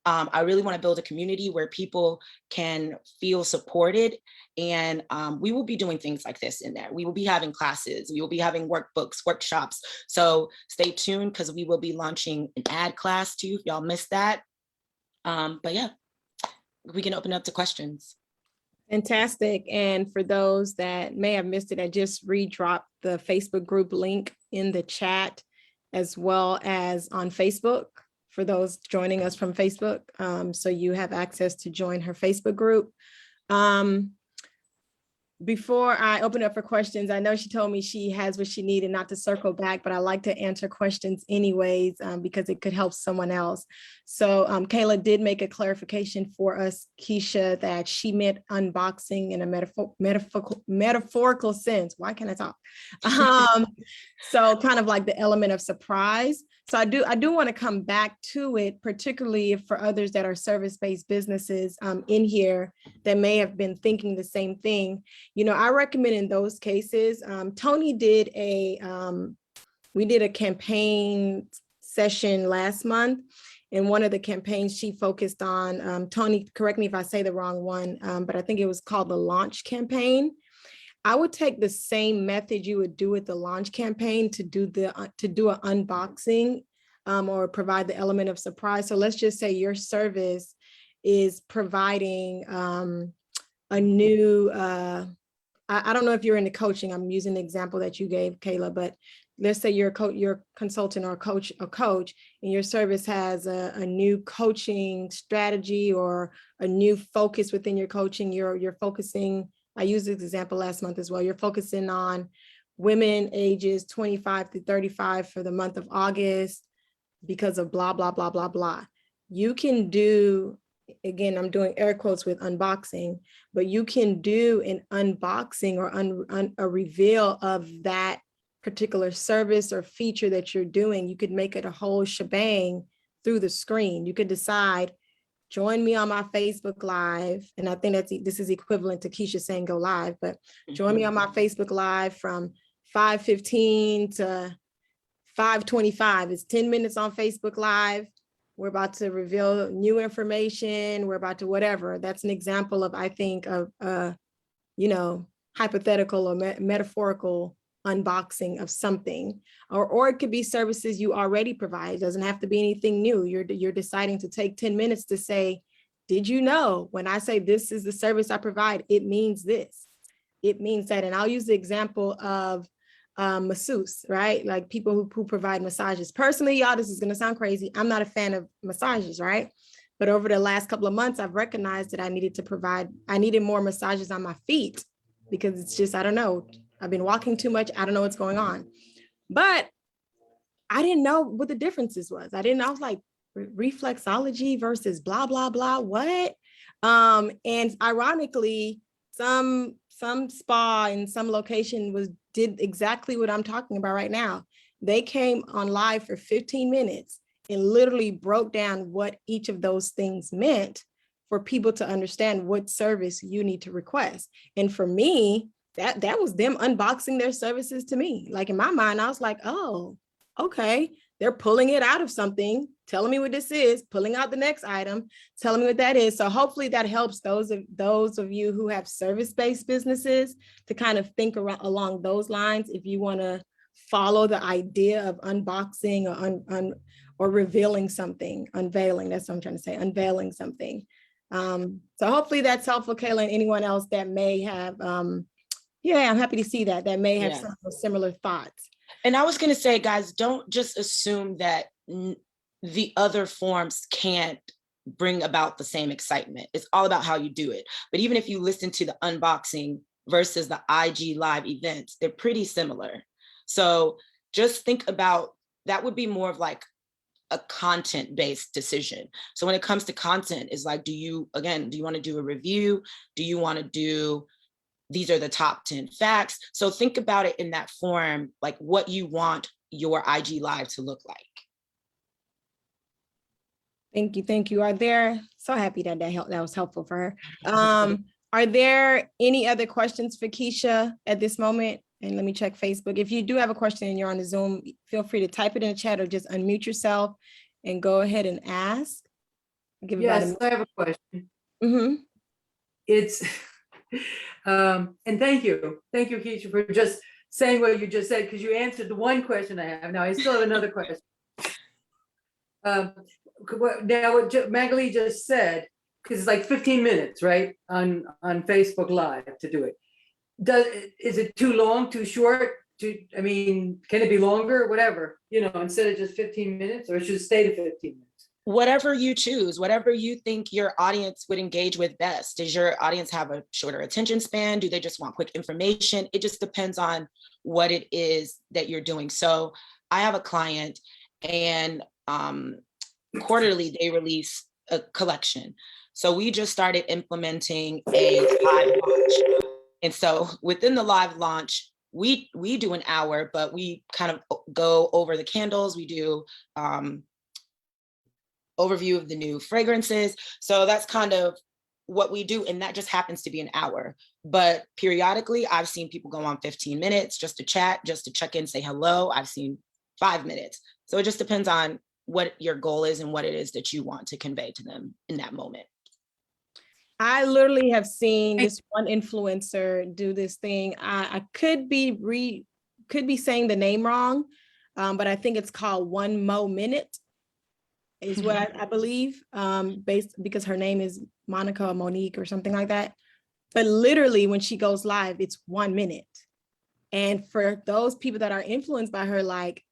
I really want to build a community where people can feel supported, and we will be doing things like this in there. We will be having classes, we will be having workbooks, workshops. So stay tuned, because we will be launching an ad class too, if y'all missed that. But yeah, we can open up to questions. Fantastic. And for those that may have missed it, I just redropped the Facebook group link in the chat, as well as on Facebook for those joining us from Facebook. So you have access to join her Facebook group. Before I open up for questions, I know she told me she has what she needed, not to circle back, but I like to answer questions anyways, because it could help someone else. So Kayla did make a clarification for us, Keisha, that she meant unboxing in a metaphorical sense. Why can't I talk? So kind of like the element of surprise. So I do want to come back to it, particularly for others that are service-based businesses in here that may have been thinking the same thing. You know, I recommend in those cases, Tony did we did a campaign session last month. And one of the campaigns she focused on, Tony, correct me if I say the wrong one, but I think it was called the launch campaign. I would take the same method you would do with the launch campaign to do an unboxing or provide the element of surprise. So let's just say your service is providing a new, I don't know if you're into coaching. I'm using the example that you gave, Kayla, but let's say you're a consultant or a coach, and your service has a new coaching strategy or a new focus within your coaching. You're focusing. I used this example last month as well. You're focusing on women ages 25 to 35 for the month of August because of blah, blah, blah, blah, blah. You can do, again, I'm doing air quotes with unboxing, but you can do an unboxing or a reveal of that particular service or feature that you're doing. You could make it a whole shebang through the screen. You could decide, join me on my Facebook Live. And I think this is equivalent to Keisha saying go live, but join me on my Facebook Live from 5:15 to 5:25. It's 10 minutes on Facebook Live. We're about to reveal new information. We're about to whatever. That's an example of, I think, of, hypothetical or metaphorical unboxing of something, or it could be services you already provide. It doesn't have to be anything new. You're deciding to take 10 minutes to say, did you know when I say this is the service I provide, it means this, it means that. And I'll use the example of masseuse, right? Like people who provide massages. Personally, y'all, this is going to sound crazy. I'm not a fan of massages, right? But over the last couple of months, I've recognized that I needed more massages on my feet, because it's just, I don't know, I've been walking too much. I don't know what's going on. But I didn't know what the differences was. I was like, reflexology versus blah, blah, blah, what? And ironically, some spa in some location did exactly what I'm talking about right now. They came on live for 15 minutes and literally broke down what each of those things meant for people to understand what service you need to request. And for me, that was them unboxing their services to me. Like in my mind, I was like, oh, okay, they're pulling it out of something, telling me what this is, pulling out the next item, telling me what that is. So hopefully that helps those of you who have service-based businesses to kind of think along those lines. If you want to follow the idea of unboxing or revealing something, unveiling, that's what I'm trying to say, unveiling something. So hopefully that's helpful, Kayla, and anyone else that may have, I'm happy to see that may have some similar thoughts. And I was going to say, guys, don't just assume that the other forms can't bring about the same excitement. It's all about how you do it. But even if you listen to the unboxing versus the IG live events, they're pretty similar. So just think about, that would be more of like a content-based decision. So when it comes to content, it's like, do you want to do a review? Do you want to do these are the top 10 facts. So think about it in that form, like what you want your IG live to look like. Thank you. Thank you. Are there, so happy that that was helpful for her. Are there any other questions for Keisha at this moment? And let me check Facebook. If you do have a question and you're on the Zoom, feel free to type it in the chat or just unmute yourself and go ahead and ask. Yes, I have a question. Mm-hmm. It's, and thank you, Keisha, for just saying what you just said, because you answered the one question I have. Now I still have another question. Now what Magali just said, because it's like 15 minutes, right, on Facebook Live to do it. Is it too long, too short? I mean, can it be longer? Whatever, you know, instead of just 15 minutes, or it should stay to 15 minutes? Whatever you choose, whatever you think your audience would engage with best. Does your audience have a shorter attention span? Do they just want quick information? It just depends on what it is that you're doing. So I have a client, and quarterly they release a collection. So we just started implementing a live launch. And so within the live launch, we do an hour, but we kind of go over the candles. We do overview of the new fragrances. So that's kind of what we do. And that just happens to be an hour. But periodically, I've seen people go on 15 minutes just to chat, just to check in, say hello. I've seen 5 minutes. So it just depends on what your goal is and what it is that you want to convey to them in that moment. I literally have seen this one influencer do this thing. I could be saying the name wrong, but I think it's called 1 Mo Minute is what I believe, because her name is Monica or Monique or something like that. But literally when she goes live, it's 1 minute. And for those people that are influenced by her, like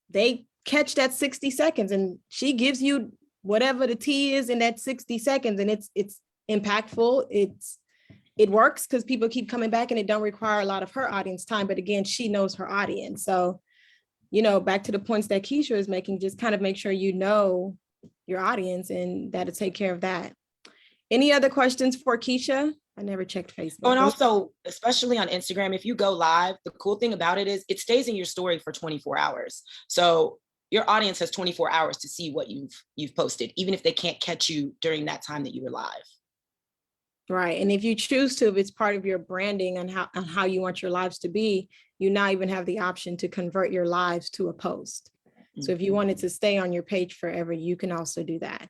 they catch that 60 seconds and she gives you whatever the tea is in that 60 seconds. And it's impactful. It works because people keep coming back, and it don't require a lot of her audience time. But again, she knows her audience. So, you know, back to the points that Keisha is making, just kind of make sure you know your audience, and that'll take care of that. Any other questions for Keisha? I never checked Facebook. Oh, and also, especially on Instagram, if you go live, the cool thing about it is it stays in your story for 24 hours. So your audience has 24 hours to see what you've posted, even if they can't catch you during that time that you were live. Right. And if you choose to, if it's part of your branding and how you want your lives to be, you now even have the option to convert your lives to a post. Mm-hmm. So if you wanted to stay on your page forever, you can also do that.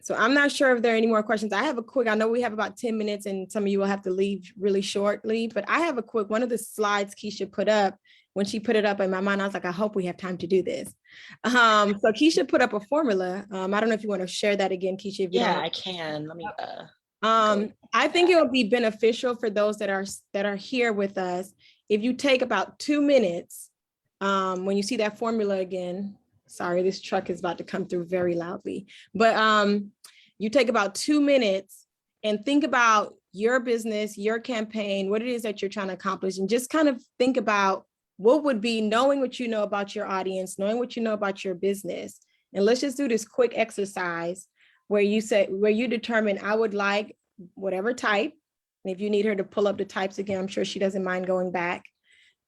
So I'm not sure if there are any more questions. I know we have about 10 minutes and some of you will have to leave really shortly, but I have one of the slides Keisha put up. When she put it up in my mind, I was like, I hope we have time to do this. So Keisha put up a formula. I don't know if you want to share that again, Keisha. Yeah, I can. Let me. I think it will be beneficial for those that are here with us. If you take about 2 minutes, when you see that formula again, sorry, this truck is about to come through very loudly, but you take about 2 minutes and think about your business, your campaign, what it is that you're trying to accomplish, and just kind of think about what would be knowing what you know about your audience, knowing what you know about your business. And let's just do this quick exercise where you determine, I would like whatever type. And if you need her to pull up the types again, I'm sure she doesn't mind going back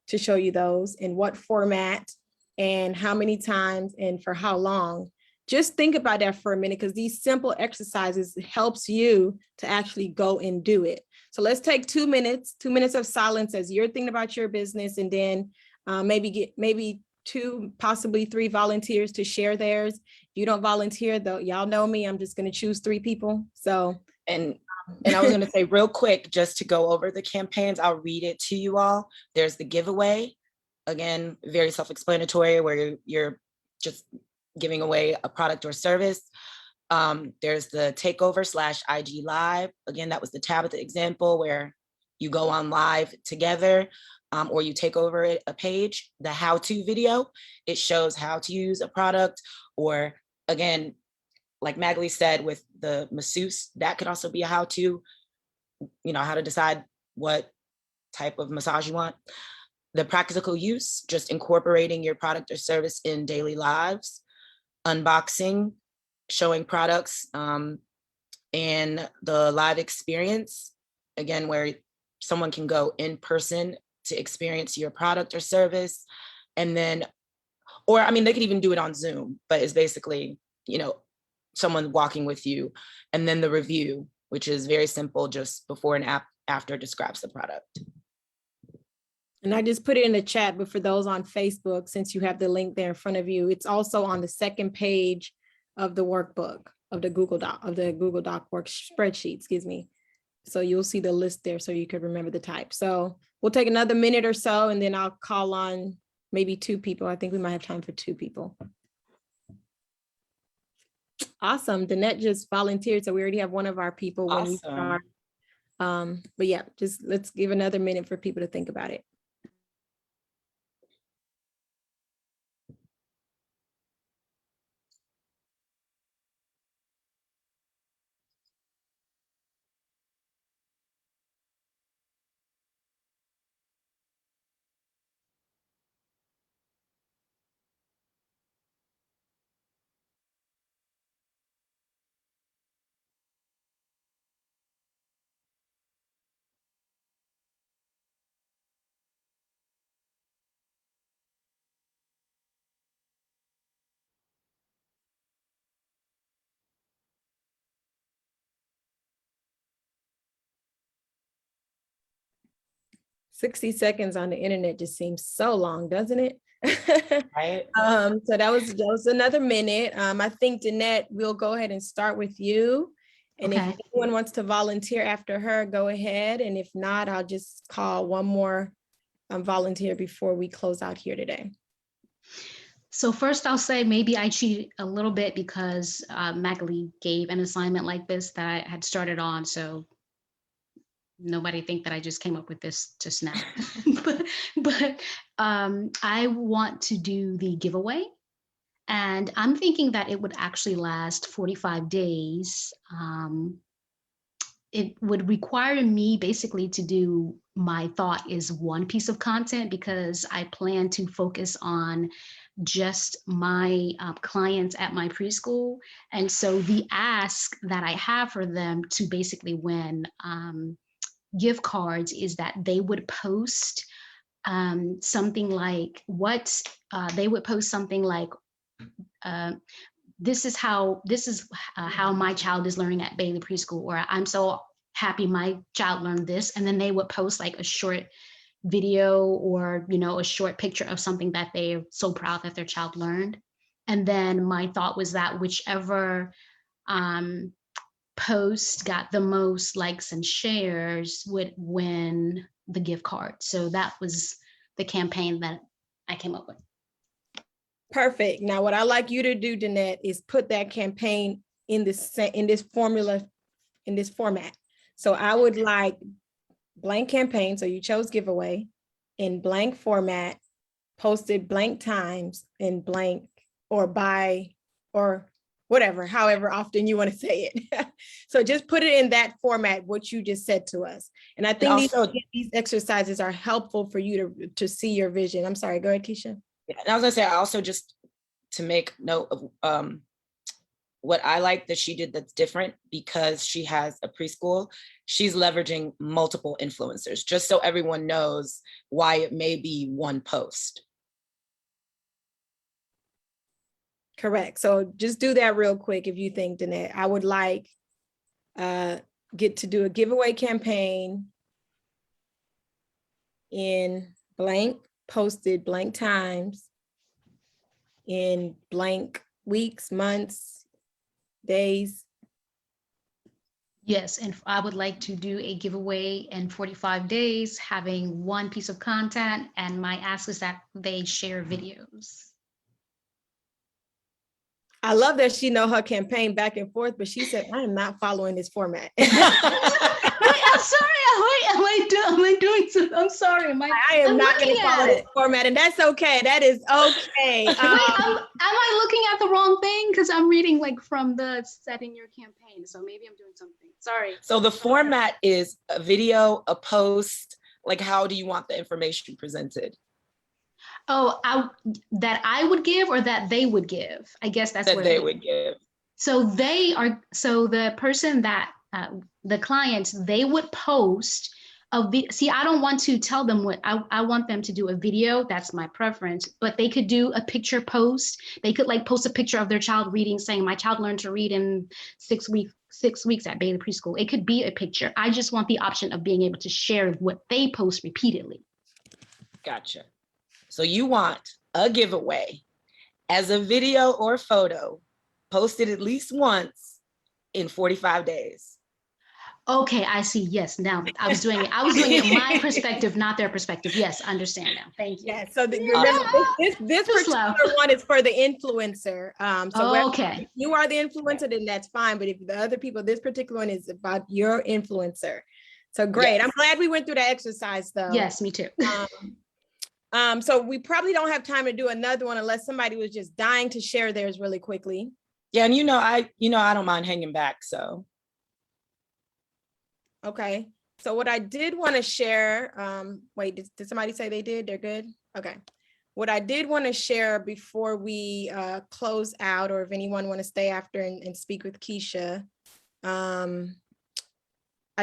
to show you those, in what format and how many times and for how long. Just think about that for a minute, because these simple exercises helps you to actually go and do it. So let's take 2 minutes of silence as you're thinking about your business, and then maybe 2, possibly 3 volunteers to share theirs. If you don't volunteer, though, y'all know me, I'm just going to choose 3 people. So, and I was going to say real quick, just to go over the campaigns, I'll read it to you all. There's the giveaway. Again, very self-explanatory, where you're just giving away a product or service. There's the takeover / IG live. Again, that was the Tabitha example where you go on live together, or you take over a page. The how-to video, it shows how to use a product, or again, like Magali said, with the masseuse, that could also be a how-to, how to decide what type of massage you want. The practical use, just incorporating your product or service in daily lives. Unboxing, showing products and the live experience, again, where someone can go in person to experience your product or service. And then, or I mean, they could even do it on Zoom, but it's basically, you know, someone walking with you. And then the review, which is very simple, just before and after describes the product. And I just put it in the chat, but for those on Facebook, since you have the link there in front of you, it's also on the second page of the workbook of the Google Doc work spreadsheet, excuse me. So you'll see the list there so you could remember the type. So we'll take another minute or so and then I'll call on maybe 2 people. I think we might have time for 2 people. Awesome. Danette just volunteered. So we already have one of our people when we start. But yeah, just let's give another minute for people to think about it. $60 seconds on the internet just seems so long, doesn't it? Right. So that was another minute. I think Danette, we'll go ahead and start with you. And if Okay. anyone wants to volunteer after her, go ahead. And if not, I'll just call one more volunteer before we close out here today. So first I'll say maybe I cheated a little bit because Magali gave an assignment like this that I had started on. So nobody think that I just came up with this just now. but I want to do the giveaway. And I'm thinking that it would actually last 45 days. It would require me basically to do, my thought is, 1 piece of content, because I plan to focus on just my clients at my preschool. And so the ask that I have for them to basically win gift cards is that they would post something like this is how my child is learning at Bailey Preschool, or I'm so happy my child learned this. And then they would post like a short video or, you know, a short picture of something that they're so proud that their child learned. And then my thought was that whichever post got the most likes and shares would win the gift card. So that was the campaign that I came up with. Perfect. Now, what I like you to do, Danette, is put that campaign in this format. So I would like blank campaign. So you chose giveaway in blank format, posted blank times in blank or by or whatever, however often you want to say it. So just put it in that format, what you just said to us. And I think also, these exercises are helpful for you to see your vision. I'm sorry, go ahead, Keisha. Yeah, and I was gonna say, I also, just to make note of what I like that she did that's different, because she has a preschool, she's leveraging multiple influencers, just so everyone knows why it may be 1 post. Correct. So just do that real quick if you think, Danette. I would like get to do a giveaway campaign in blank, posted blank times, in blank weeks, months, days. Yes, and I would like to do a giveaway in 45 days, having 1 piece of content, and my ask is that they share videos. I love that she know her campaign back and forth, but she said, I am not following this format. Wait, I'm sorry. Am I doing something? I'm sorry. I am not going to follow this format, and that's okay. That is okay. Wait, am I looking at the wrong thing? Because I'm reading like from the setting your campaign. So maybe I'm doing something. Sorry. So the format is a video, a post. Like, how do you want the information presented? Oh, that I would give, or that they would give? I guess that's That what they would give. So the person that, the clients, they would post see, I don't want to tell them what I want them to do a video. That's my preference, but they could do a picture post. They could like post a picture of their child reading, saying my child learned to read in 6 weeks at Bailey Preschool. It could be a picture. I just want the option of being able to share what they post repeatedly. Gotcha. So you want a giveaway as a video or photo posted at least once in 45 days. Okay, I see. Yes, now I was doing it my perspective, not their perspective. Yes, understand now. Thank you. Yeah, so remember, this Too slow. particular one is for the influencer. So Okay. if you are the influencer, then that's fine. But if the other people, this particular one is about your influencer. So great. Yes. I'm glad we went through that exercise though. Yes, me too. So we probably don't have time to do another one unless somebody was just dying to share theirs really quickly. Yeah, and I don't mind hanging back, so. Okay, so what I did want to share, wait, did somebody say they did? They're good? Okay. What I did want to share before we close out, or if anyone want to stay after and speak with Keisha, I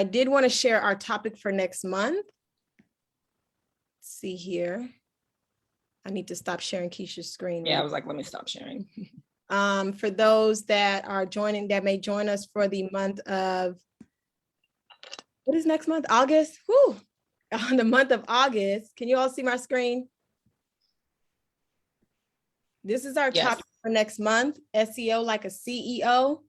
did want to share our topic for next month. Let's see here. I need to stop sharing Keisha's screen. Yeah, I was like, let me stop sharing. For those that are joining, that may join us for the month of, what is next month? August? Whew. On the month of August. Can you all see my screen? This is our topic for next month, SEO like a CEO.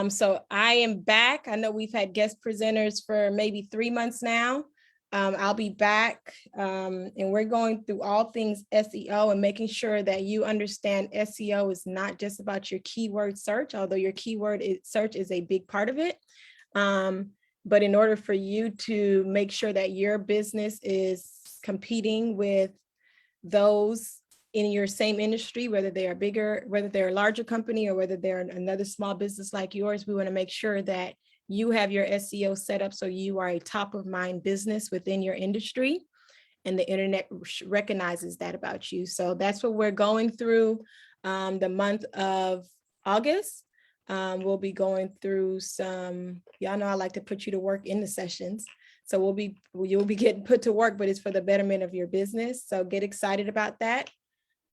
So I am back. I know we've had guest presenters for maybe 3 months now. I'll be back and we're going through all things SEO and making sure that you understand SEO is not just about your keyword search, although your keyword search is a big part of it. But in order for you to make sure that your business is competing with those in your same industry, whether they are bigger, whether they're a larger company or whether they're another small business like yours, we want to make sure that you have your SEO set up so you are a top of mind business within your industry and the internet recognizes that about you. So that's what we're going through the month of August. We'll be going through some, y'all know I like to put you to work in the sessions. So you'll be getting put to work, but it's for the betterment of your business. So get excited about that.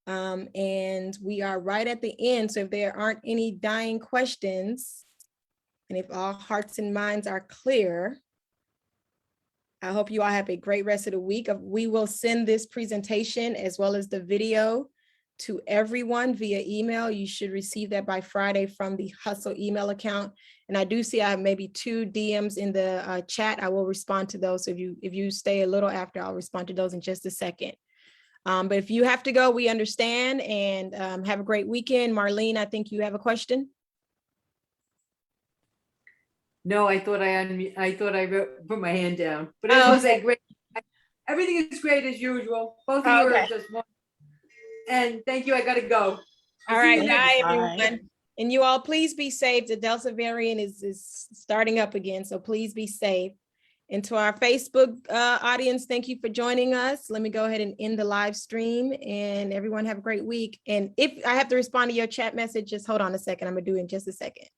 And we are right at the end. So if there aren't any dying questions, and if all hearts and minds are clear, I hope you all have a great rest of the week. We will send this presentation as well as the video to everyone via email. You should receive that by Friday from the Hustle email account. And I do see I have maybe 2 DMs in the chat. I will respond to those. So if you stay a little after, I'll respond to those in just a second. But if you have to go, we understand, and have a great weekend. Marlene, I think you have a question. No, I thought I put my hand down, but I was like, great. Everything is great as usual. Both of you are just one. And thank you. I gotta go. All right, bye everyone. And you all, please be safe. The Delta variant is starting up again, so please be safe. And to our Facebook audience, thank you for joining us. Let me go ahead and end the live stream, and everyone have a great week. And if I have to respond to your chat message, just hold on a second. I'm gonna do it in just a second.